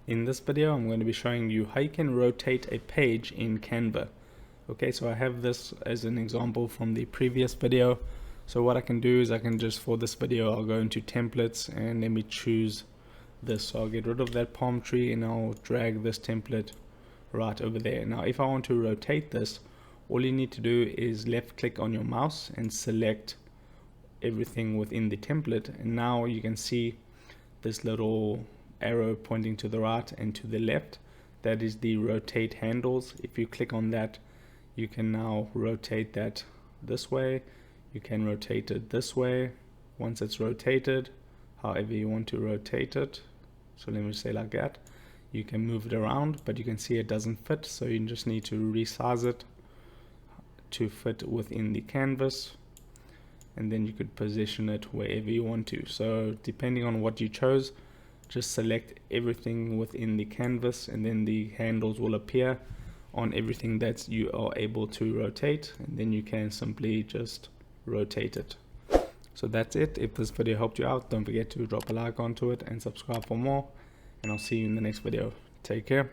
In this video, I'm going to be showing you how you can rotate a page in Canva. Okay, so I have this as an example from the previous video. So what I can do is I can just, for this video, I'll go into templates and let me choose this. So I'll get rid of that palm tree and I'll drag this template right over there. Now, if I want to rotate this, all you need to do is left click on your mouse and select everything within the template. And now you can see this little arrow pointing to the right and to the left. That is the rotate handles. If you click on that, you can now rotate that this way. You can rotate it this way. Once it's rotated, however you want to rotate it, so let me say like that, you can move it around, but you can see it doesn't fit, so you just need to resize it to fit within the canvas, and then you could position it wherever you want to. So depending on what you chose, just select everything within the canvas and then the handles will appear on everything that you are able to rotate, and then you can simply just rotate it. So that's it. If this video helped you out, don't forget to drop a like onto it and subscribe for more, and I'll see you in the next video. Take care.